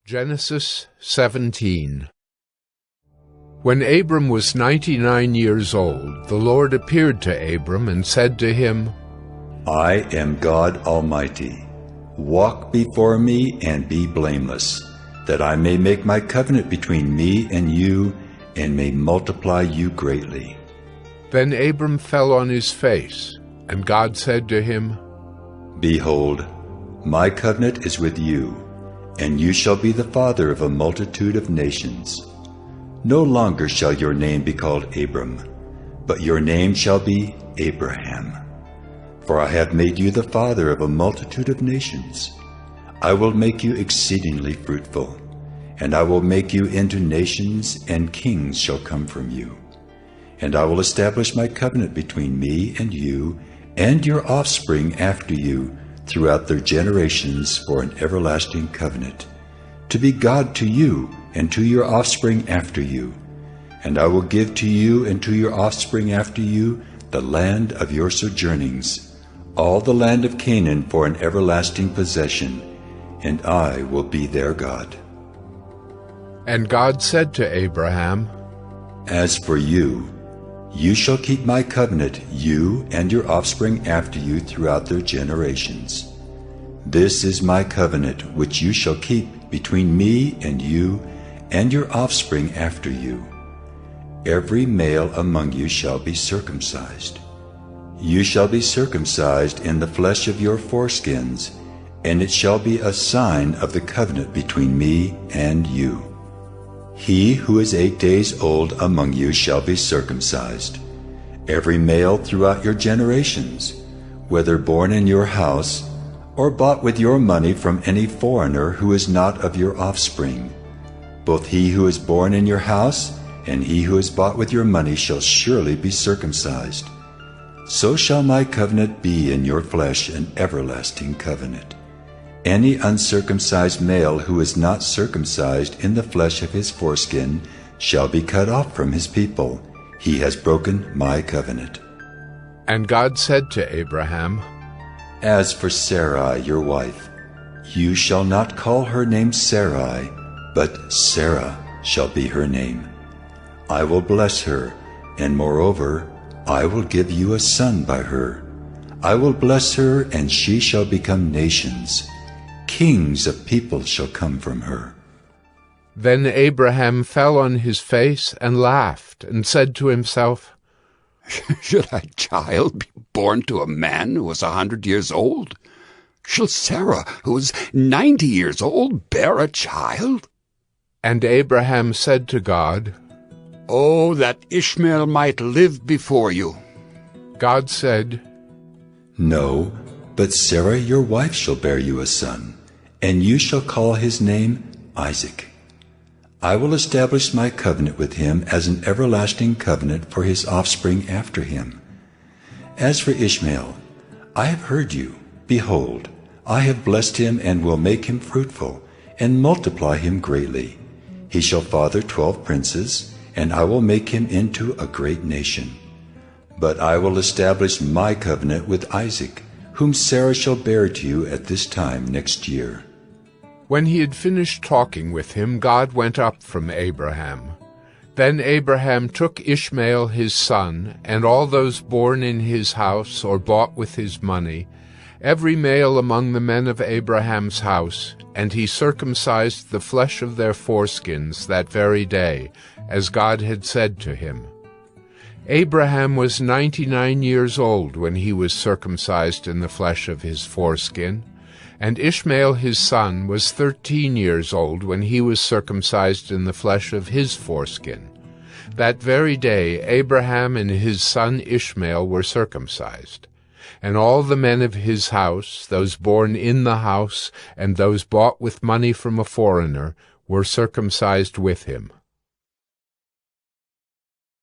Genesis 17. When Abram was 99 years old, the Lord appeared to Abram and said to him, I am God Almighty. Walk before me and be blameless, that I may make my covenant between me and you, and may multiply you greatly. Then Abram fell on his face, and God said to him, Behold, my covenant is with you, and you shall be the father of a multitude of nations. No longer shall your name be called Abram, but your name shall be Abraham. For I have made you the father of a multitude of nations. I will make you exceedingly fruitful, and I will make you into nations, and kings shall come from you. And I will establish my covenant between me and you, and your offspring after you, throughout their generations for an everlasting covenant, to be God to you and to your offspring after you. And I will give to you and to your offspring after you the land of your sojournings, all the land of Canaan for an everlasting possession, and I will be their God. And God said to Abraham, As for you, you shall keep my covenant, you and your offspring after you throughout their generations. This is my covenant which you shall keep between me and you and your offspring after you. Every male among you shall be circumcised. You shall be circumcised in the flesh of your foreskins, and it shall be a sign of the covenant between me and you. He who is 8 days old among you shall be circumcised, every male throughout your generations, whether born in your house or bought with your money from any foreigner who is not of your offspring. Both he who is born in your house and he who is bought with your money shall surely be circumcised. So shall my covenant be in your flesh, an everlasting covenant. Any uncircumcised male who is not circumcised in the flesh of his foreskin shall be cut off from his people. He has broken my covenant. And God said to Abraham, As for Sarai, your wife, you shall not call her name Sarai, but Sarah shall be her name. I will bless her, and moreover, I will give you a son by her. I will bless her, and she shall become nations. Kings of people shall come from her. Then Abraham fell on his face and laughed, and said to himself, Should a child be born to a man who is 100 years old? Shall Sarah, who is 90 years old, bear a child? And Abraham said to God, Oh, that Ishmael might live before you. God said, No, but Sarah your wife shall bear you a son, and you shall call his name Isaac. I will establish my covenant with him as an everlasting covenant for his offspring after him. As for Ishmael, I have heard you. Behold, I have blessed him and will make him fruitful, and multiply him greatly. He shall father 12 princes, and I will make him into a great nation. But I will establish my covenant with Isaac, whom Sarah shall bear to you at this time next year. When he had finished talking with him, God went up from Abraham. Then Abraham took Ishmael his son, and all those born in his house or bought with his money, every male among the men of Abraham's house, and he circumcised the flesh of their foreskins that very day, as God had said to him. Abraham was 99 years old when he was circumcised in the flesh of his foreskin, and Ishmael his son was 13 years old when he was circumcised in the flesh of his foreskin. That very day Abraham and his son Ishmael were circumcised. And all the men of his house, those born in the house, and those bought with money from a foreigner, were circumcised with him.